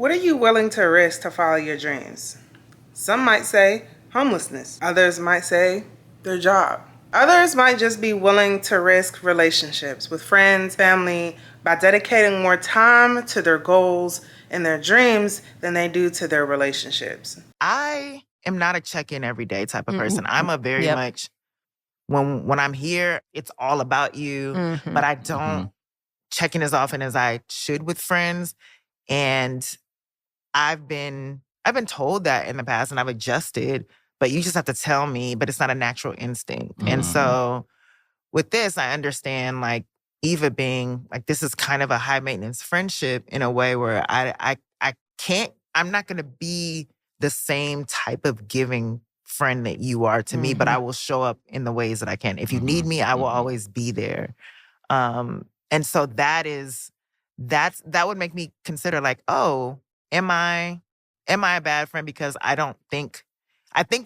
What are you willing to risk to follow your dreams? Some might say homelessness. Others might say their job. Others might just be willing to risk relationships with friends, family, by dedicating more time to their goals and their dreams than they do to their relationships. I am not a check-in every day type of person. I'm a very much, when I'm here, it's all about you, but I don't check in as often as I should with friends. And I've been told that in the past and I've adjusted, but you just have to tell me, but it's not a natural instinct. And so with this, I understand like Eva being like, this is kind of a high maintenance friendship in a way where I can't, I'm not going to be the same type of giving friend that you are to me, but I will show up in the ways that I can. If you need me, I will always be there. And so that would make me consider like, oh, am I a bad friend because I think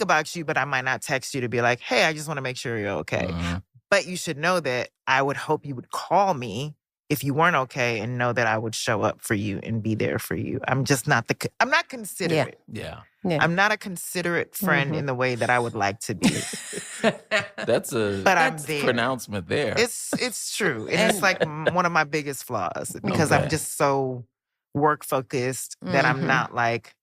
about you, but I might not text you to be like, hey, I just want to make sure you're okay. But you should know that I would hope you would call me if you weren't okay and know that I would show up for you and be there for you. I'm just not I'm not considerate. Yeah. I'm not a considerate friend in the way that I would like to be. That's a pronouncement there. It's true. And it's like one of my biggest flaws because I'm just so work focused that I'm not like,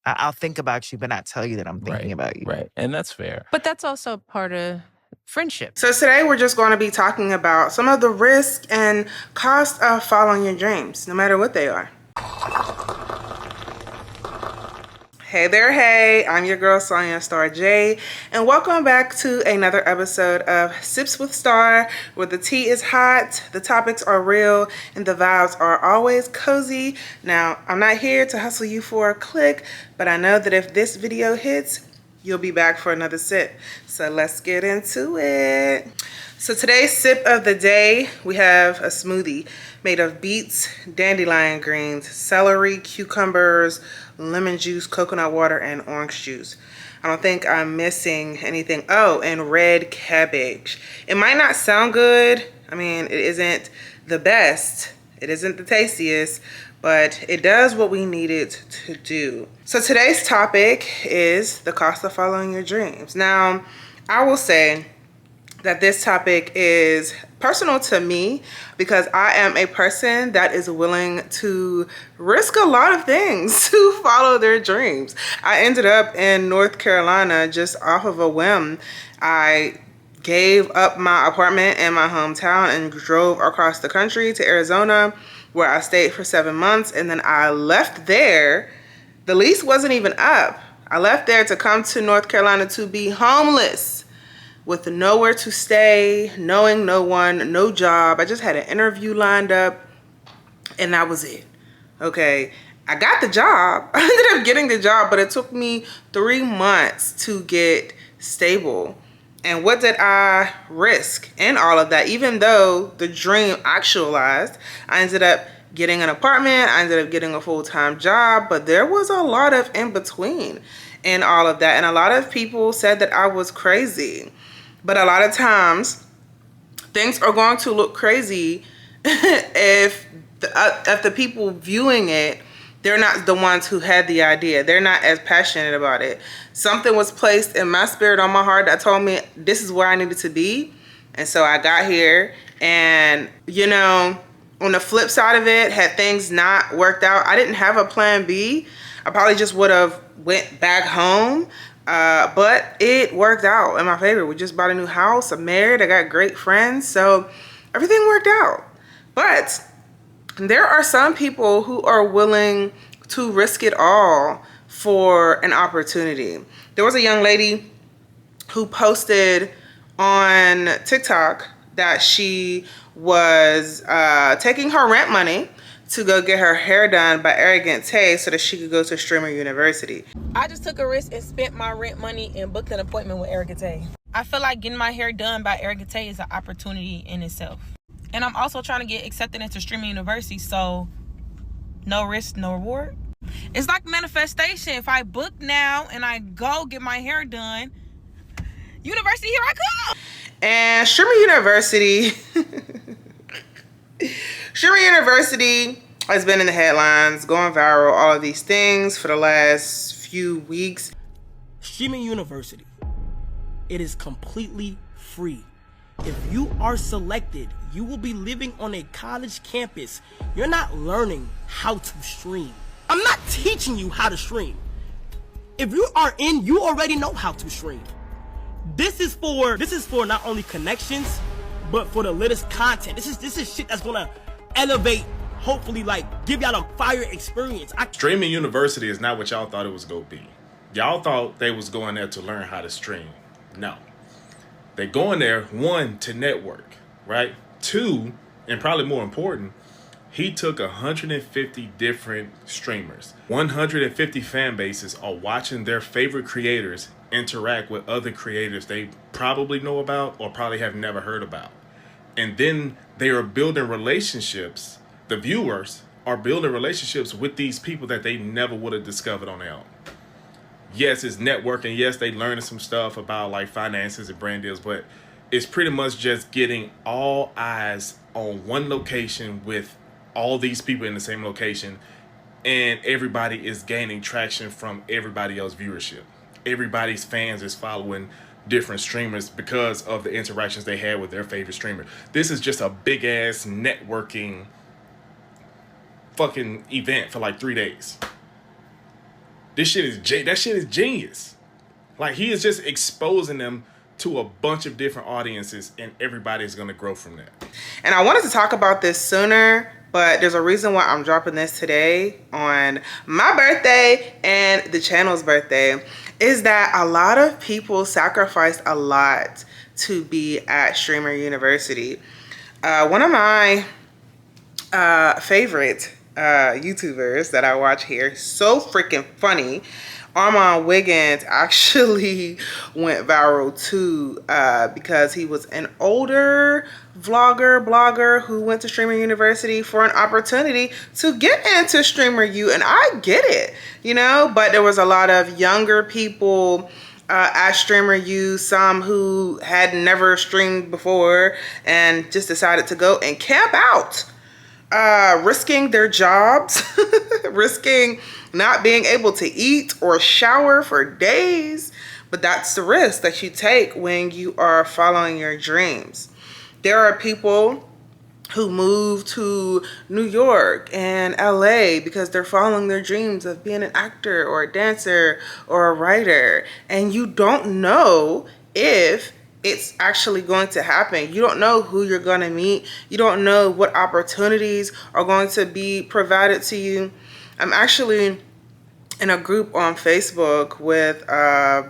I'll think about you, but not tell you that I'm thinking about you. Right. And that's fair. But that's also part of friendship. So today we're just going to be talking about some of the risk and cost of following your dreams, no matter what they are. Hey there, hey, I'm your girl Saunya Starr J, and welcome back to another episode of Sips with Starr, where the tea is hot, the topics are real, and the vibes are always cozy. Now, I'm not here to hustle you for a click, but I know that if this video hits, you'll be back for another sip. So let's get into it. So today's sip of the day, we have a smoothie made of beets, dandelion greens, celery, cucumbers, lemon juice, coconut water, and orange juice. I don't think I'm missing anything. Oh, and red cabbage. It might not sound good. I mean, it isn't the best. It isn't the tastiest, but it does what we need it to do. So today's topic is the cost of following your dreams. Now, I will say that this topic is personal to me because I am a person that is willing to risk a lot of things to follow their dreams. I ended up in North Carolina just off of a whim. I gave up my apartment in my hometown and drove across the country to Arizona, where I stayed for 7 months, and then I left there. The lease wasn't even up. I left there to come to North Carolina to be homeless with nowhere to stay, knowing no one, no job. I just had an interview lined up, and that was it. Okay, I got the job. I ended up getting the job, but it took me 3 months to get stable. And what did I risk in all of that? Even though the dream actualized, I ended up getting an apartment, I ended up getting a full-time job, but there was a lot of in between in all of that. And a lot of people said that I was crazy. But a lot of times, things are going to look crazy if the people viewing it, they're not the ones who had the idea. They're not as passionate about it. Something was placed in my spirit, on my heart, that told me this is where I needed to be. And so I got here. And, you know, on the flip side of it, had things not worked out, I didn't have a plan B. I probably just would have went back home. But it worked out in my favor. We just bought a new house. I'm married. I got great friends. So everything worked out. But there are some people who are willing to risk it all for an opportunity. There was a young lady who posted on TikTok that she was taking her rent money to go get her hair done by Arrogant Tay so that she could go to Streamer University. I just took a risk and spent my rent money and booked an appointment with Arrogant Tay. I feel like getting my hair done by Arrogant Tay is an opportunity in itself. And I'm also trying to get accepted into Streamer University, so no risk, no reward. It's like manifestation. If I book now and I go get my hair done, university, here I come. And Streamer University It's been in the headlines, going viral, all of these things for the last few weeks. Streaming University. It is completely free. If you are selected, you will be living on a college campus. You're not learning how to stream. I'm not teaching you how to stream. If you are in, you already know how to stream. This is for not only connections, but for the latest content. This is shit that's gonna elevate, hopefully, like, give y'all a fire experience. Streaming University is not what y'all thought it was gonna be. Y'all thought they was going there to learn how to stream. No. They going there, one, to network, right? Two, and probably more important, he took 150 different streamers. 150 fan bases are watching their favorite creators interact with other creators they probably know about or probably have never heard about. And then they are building relationships. The viewers are building relationships with these people that they never would have discovered on their own. Yes, it's networking. Yes, they learning some stuff about like finances and brand deals, but it's pretty much just getting all eyes on one location with all these people in the same location, and everybody is gaining traction from everybody else's viewership. Everybody's fans is following different streamers because of the interactions they had with their favorite streamer. This is just a big ass networking fucking event for like 3 days. That shit is genius. Like, he is just exposing them to a bunch of different audiences, and everybody's gonna grow from that. And I wanted to talk about this sooner, but there's a reason why I'm dropping this today on my birthday and the channel's birthday, is that a lot of people sacrificed a lot to be at Streamer University. One of my favorite YouTubers that I watch here, so freaking funny, Armand Wiggins, actually went viral too because he was an older blogger who went to Streamer University for an opportunity to get into Streamer U, and I get it, you know, but there was a lot of younger people at Streamer U, some who had never streamed before and just decided to go and camp out, risking their jobs, risking not being able to eat or shower for days. But that's the risk that you take when you are following your dreams. There are people who move to New York and LA because they're following their dreams of being an actor or a dancer or a writer, and you don't know if it's actually going to happen. You don't know who you're going to meet. You don't know what opportunities are going to be provided to you. I'm actually in a group on Facebook with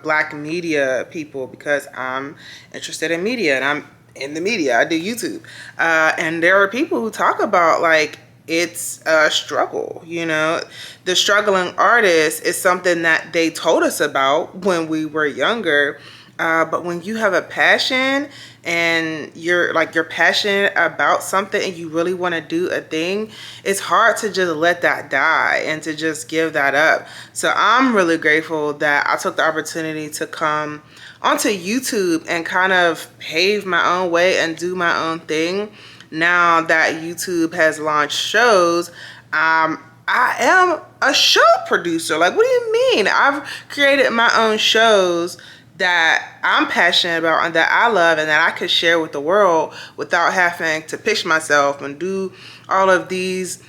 Black media people because I'm interested in media and I'm in the media. I do YouTube. And there are people who talk about, like, it's a struggle, you know. The struggling artist is something that they told us about when we were younger. But when you have a passion and you're passionate about something and you really want to do a thing, it's hard to just let that die and to just give that up. So I'm really grateful that I took the opportunity to come onto YouTube and kind of pave my own way and do my own thing. Now that YouTube has launched shows, I am a show producer. Like, what do you mean? I've created my own shows that I'm passionate about and that I love and that I could share with the world without having to pitch myself and do all of these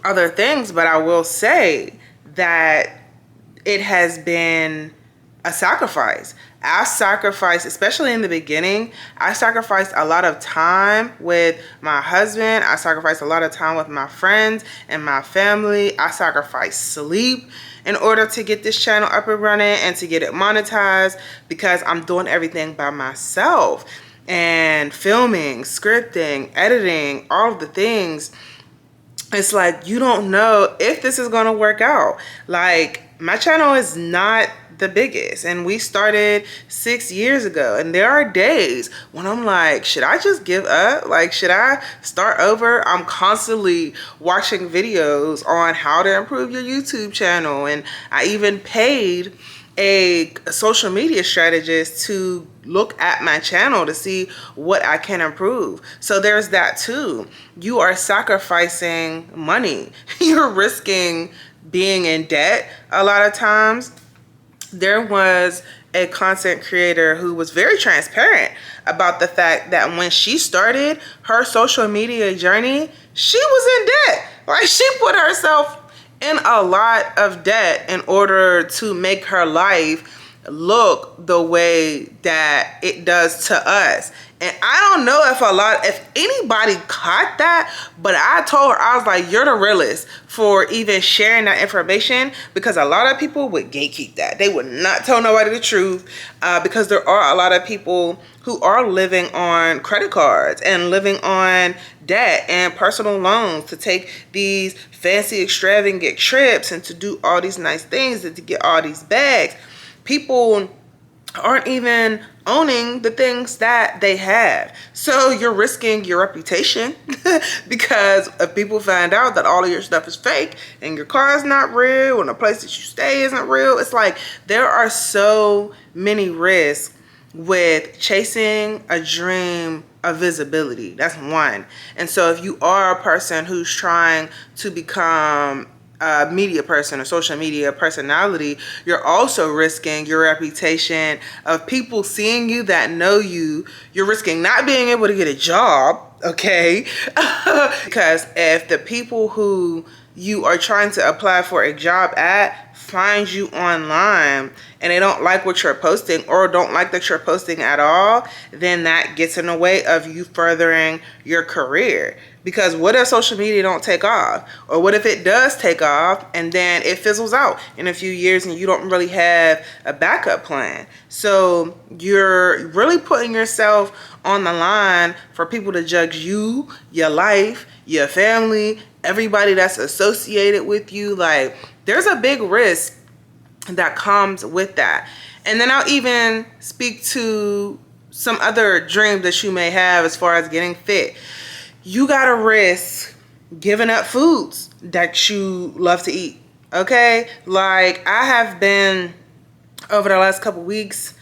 other things. But I will say that it has been a sacrifice. I sacrificed, especially in the beginning, I sacrificed a lot of time with my husband. I sacrificed a lot of time with my friends and my family. I sacrificed sleep in order to get this channel up and running and to get it monetized, because I'm doing everything by myself, and filming, scripting, editing, all of the things. It's like, you don't know if this is going to work out. Like, my channel is not the biggest, and we started 6 years ago, and there are days when I'm like, should I just give up? Like, should I start over? I'm constantly watching videos on how to improve your YouTube channel, and I even paid a social media strategist to look at my channel to see what I can improve. So there's that too. You are sacrificing money. You're risking being in debt a lot of times. There was a content creator who was very transparent about the fact that when she started her social media journey, she was in debt. Like, she put herself in a lot of debt in order to make her life look the way that it does to us. And I don't know if anybody caught that, but I told her, I was like, you're the realest for even sharing that information, because a lot of people would gatekeep that. They would not tell nobody the truth, because there are a lot of people who are living on credit cards and living on debt and personal loans to take these fancy extravagant trips and to do all these nice things and to get all these bags. People aren't even owning the things that they have. So you're risking your reputation because if people find out that all of your stuff is fake and your car is not real and the place that you stay isn't real, it's like there are so many risks with chasing a dream of visibility. That's one. And so if you are a person who's trying to become a media person or social media personality, you're also risking your reputation of people seeing you that know you. You're risking not being able to get a job, okay? Because if the people who you are trying to apply for a job at find you online and they don't like what you're posting or don't like that you're posting at all, then that gets in the way of you furthering your career. Because what if social media don't take off? Or what if it does take off and then it fizzles out in a few years and you don't really have a backup plan? So you're really putting yourself on the line for people to judge you, your life, your family, everybody that's associated with you. Like, there's a big risk that comes with that. And then I'll even speak to some other dreams that you may have as far as getting fit. You gotta risk giving up foods that you love to eat, okay? Like, I have been, over the last couple weeks,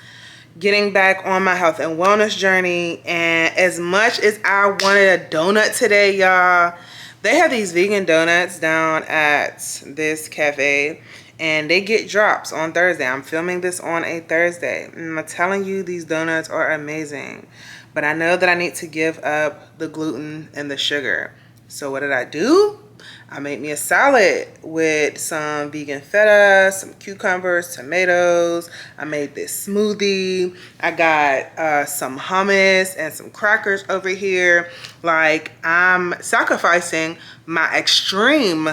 getting back on my health and wellness journey, and as much as I wanted a donut today, y'all, they have these vegan donuts down at this cafe, and they get drops on Thursday. I'm filming this on a Thursday, and I'm telling you, these donuts are amazing. But I know that I need to give up the gluten and the sugar. So what did I do? I made me a salad with some vegan feta, some cucumbers, tomatoes. I made this smoothie. I got some hummus and some crackers over here. Like, I'm sacrificing my extreme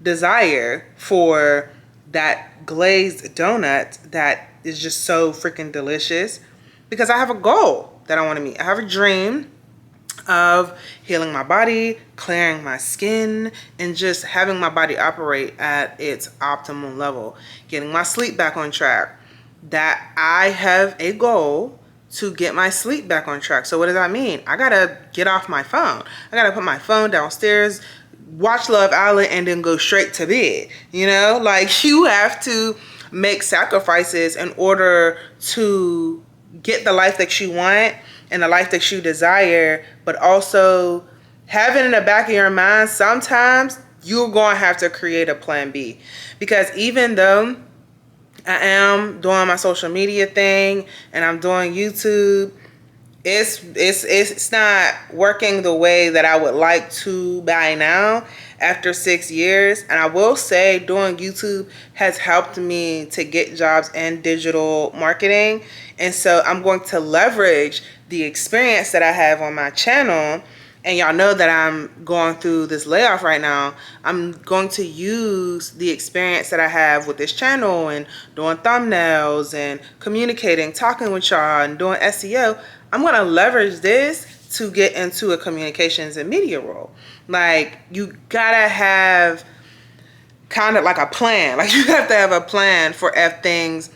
desire for that glazed donut that is just so freaking delicious, because I have a goal that I want to meet. I have a dream of healing my body, clearing my skin, and just having my body operate at its optimal level, getting my sleep back on track. That I have a goal to get my sleep back on track. So what does that mean? I gotta get off my phone. I gotta put my phone downstairs, watch Love Island, and then go straight to bed. You know, like, you have to make sacrifices in order to get the life that you want and the life that you desire, but also having in the back of your mind, sometimes you're going to have to create a plan B. Because even though I am doing my social media thing and I'm doing YouTube, it's not working the way that I would like to by now after 6 years. And I will say, doing YouTube has helped me to get jobs in digital marketing. And so I'm going to leverage the experience that I have on my channel. And y'all know that I'm going through this layoff right now. I'm going to use the experience that I have with this channel and doing thumbnails and communicating, talking with y'all and doing SEO. I'm going to leverage this to get into a communications and media role. Like, you gotta have kind of like a plan. Like, you have to have a plan for if things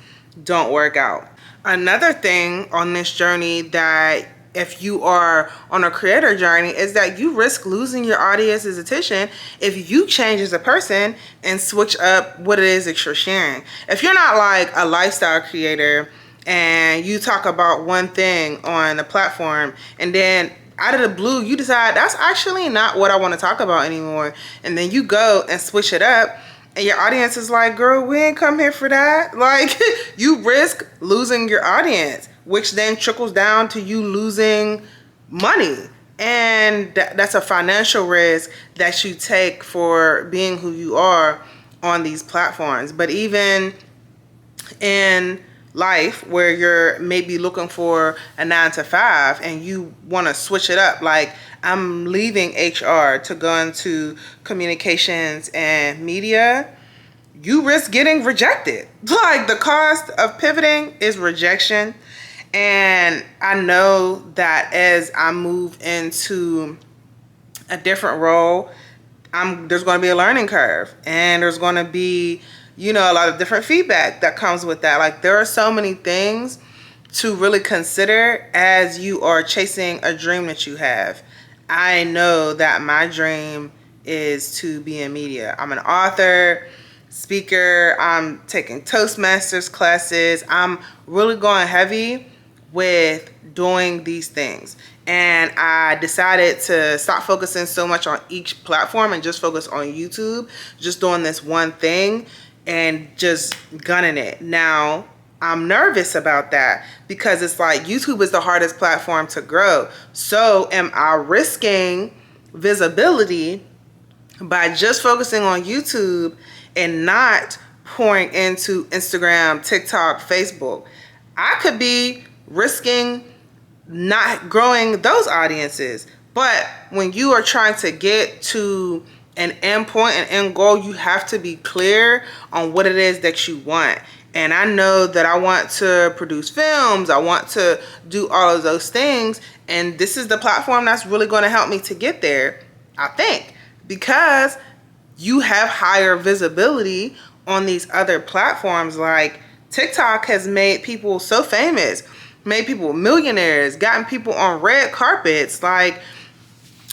don't work out. Another thing on this journey that if you are on a creator journey, is that you risk losing your audience's attention if you change as a person and switch up what it is that you're sharing. If you're not like a lifestyle creator and you talk about one thing on the platform and then out of the blue you decide that's actually not what I want to talk about anymore, and then you go and switch it up, and your audience is like, girl, we ain't come here for that. Like, you risk losing your audience, which then trickles down to you losing money. And that's a financial risk that you take for being who you are on these platforms. But even in life where you're maybe looking for a 9-to-5 and you want to switch it up, like I'm leaving HR to go into communications and media, you risk getting rejected. Like, the cost of pivoting is rejection. And I know that as I move into a different role, there's going to be a learning curve, and there's going to be, a lot of different feedback that comes with that. Like, there are so many things to really consider as you are chasing a dream that you have. I know that my dream is to be in media. I'm an author, speaker, I'm taking Toastmasters classes. I'm really going heavy with doing these things. And I decided to stop focusing so much on each platform and just focus on YouTube, just doing this one thing and just gunning it. Now, I'm nervous about that because it's like YouTube is the hardest platform to grow. So am I risking visibility by just focusing on YouTube and not pouring into Instagram, TikTok, Facebook? I could be risking not growing those audiences. But when you are trying to get to an end point, an end goal, you have to be clear on what it is that you want. And I know that I want to produce films. I want to do all of those things. And this is the platform that's really going to help me to get there, I think, because you have higher visibility on these other platforms. Like, TikTok has made people so famous, made people millionaires, gotten people on red carpets. Like,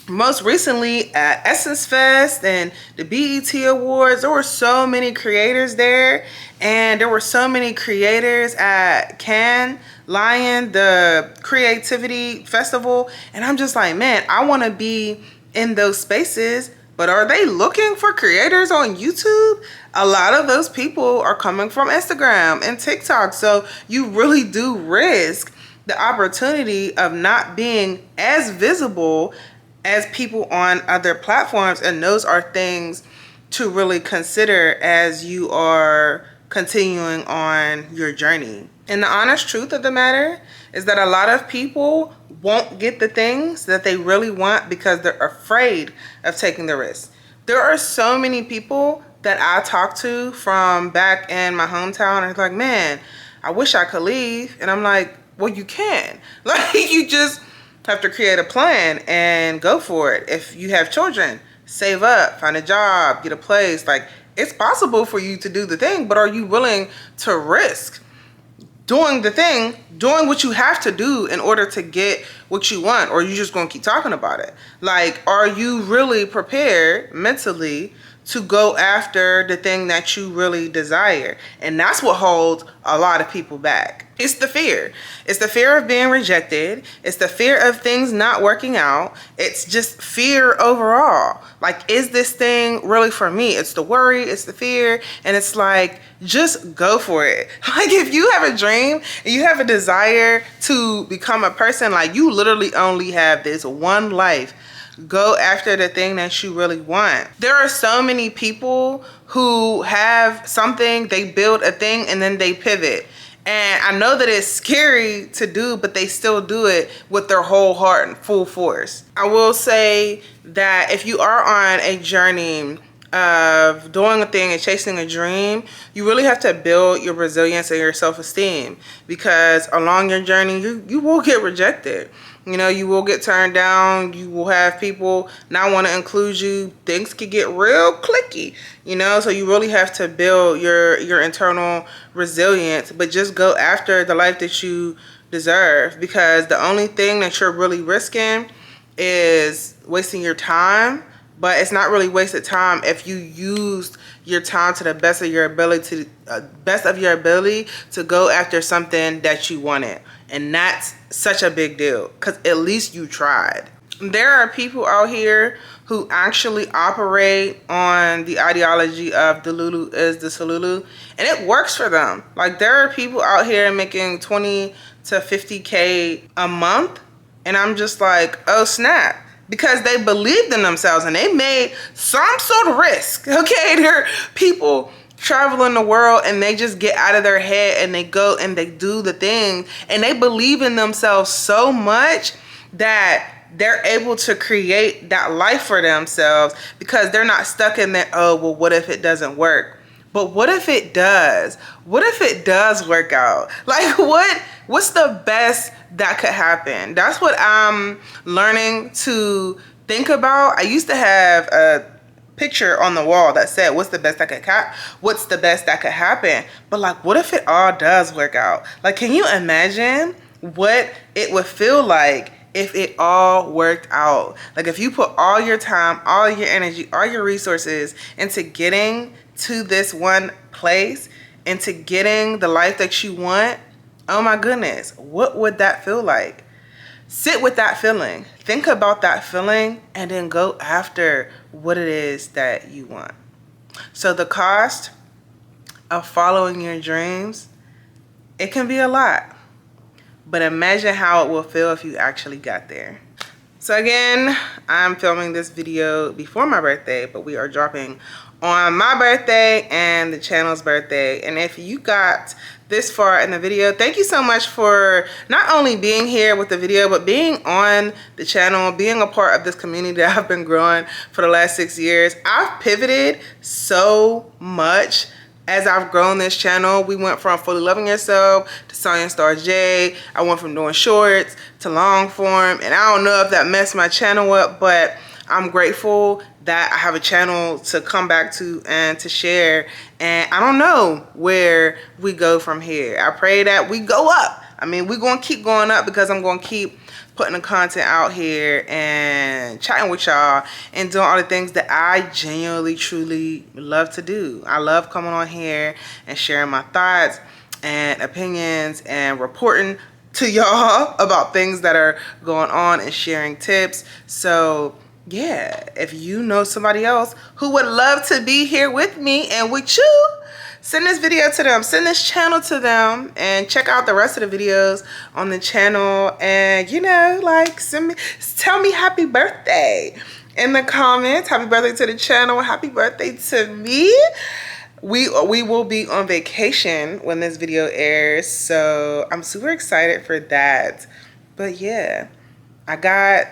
most recently at Essence Fest and the BET Awards, there were so many creators there. And there were so many creators at Cannes Lion, the creativity festival. And I'm just like, man, I want to be in those spaces. But are they looking for creators on YouTube? A lot of those people are coming from Instagram and TikTok. So you really do risk the opportunity of not being as visible as people on other platforms. And those are things to really consider as you are continuing on your journey. And the honest truth of the matter is that a lot of people won't get the things that they really want because they're afraid of taking the risk. There are so many people that I talk to from back in my hometown, and it's like, man, I wish I could leave. And I'm like, well, you can. Like, you just have to create a plan and go for it. If you have children, save up, find a job, get a place. Like, it's possible for you to do the thing, but are you willing to risk doing the thing, doing what you have to do in order to get what you want? Or are you just going to keep talking about it? Like, are you really prepared mentally to go after the thing that you really desire? And that's what holds a lot of people back. It's the fear. It's the fear of being rejected. It's the fear of things not working out. It's just fear overall. Like, is this thing really for me? It's the worry, it's the fear, and it's like, just go for it. Like, if you have a dream and you have a desire to become a person, like, you literally only have this one life. Go after the thing that you really want. There are so many people who have something, they build a thing, and then they pivot. And I know that it's scary to do, but they still do it with their whole heart and full force. I will say that if you are on a journey of doing a thing and chasing a dream, you really have to build your resilience and your self-esteem, because along your journey, you will get rejected. You know, you will get turned down. You will have people not want to include you. Things could get real cliquey, you know, so you really have to build your internal resilience, but just go after the life that you deserve, because the only thing that you're really risking is wasting your time. But it's not really wasted time if you used your time to the best of your ability to go after something that you wanted. And that's such a big deal, because at least you tried. There are people out here who actually operate on the ideology of the Lulu is the Salulu, and it works for them. Like, there are people out here making 20 to 50K a month, and I'm just like, oh snap. Because they believed in themselves and they made some sort of risk. Okay, there are people traveling the world and they just get out of their head and they go and they do the thing, and they believe in themselves so much that they're able to create that life for themselves, because they're not stuck in that, oh, well, what if it doesn't work? But what if it does? What if it does work out? Like, what's the best that could happen? That's what I'm learning to think about. I used to have a picture on the wall that said, what's the best that could happen? But like, what if it all does work out? Like, can you imagine what it would feel like if it all worked out? Like, if you put all your time, all your energy, all your resources into getting to this one place, into getting the life that you want, oh my goodness, what would that feel like? Sit with that feeling, think about that feeling, and then go after what it is that you want. So the cost of following your dreams, it can be a lot, but imagine how it will feel if you actually got there. So again, I'm filming this video before my birthday, but we are dropping on my birthday and the channel's birthday. And if you got this far in the video, thank you so much for not only being here with the video, but being on the channel, being a part of this community that I've been growing for the last 6 years. I've pivoted so much as I've grown this channel. We went from Fully Loving Yourself to Saunya Starr J. I went from doing shorts to long form, and I don't know if that messed my channel up, but I'm grateful that I have a channel to come back to and to share. And I don't know where we go from here. I pray that we go up. I mean, we're going to keep going up, because I'm going to keep putting the content out here and chatting with y'all and doing all the things that I genuinely, truly love to do. I love coming on here and sharing my thoughts and opinions and reporting to y'all about things that are going on and sharing tips. So yeah, if you know somebody else who would love to be here with me and with you, send this video to them, send this channel to them, and check out the rest of the videos on the channel. And you know, like, tell me happy birthday in the comments. Happy birthday to the channel, happy birthday to me. We will be on vacation when this video airs, so I'm super excited for that. But yeah, I got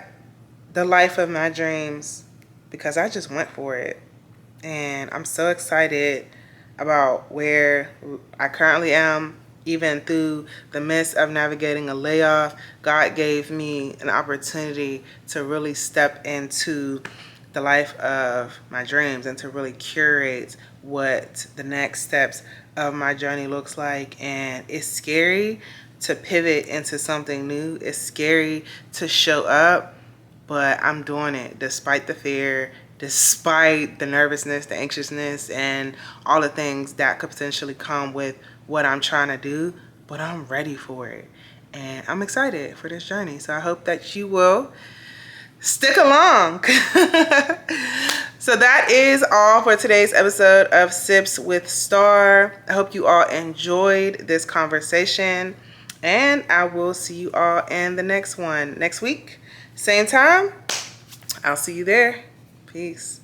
the life of my dreams because I just went for it. And I'm so excited about where I currently am. Even through the midst of navigating a layoff, God gave me an opportunity to really step into the life of my dreams and to really curate what the next steps of my journey looks like. And it's scary to pivot into something new. It's scary to show up, but I'm doing it despite the fear, despite the nervousness, the anxiousness, and all the things that could potentially come with what I'm trying to do. But I'm ready for it, and I'm excited for this journey. So I hope that you will stick along. So that is all for today's episode of Sips with Starr. I hope you all enjoyed this conversation, and I will see you all in the next one next week. Same time. I'll see you there. Peace.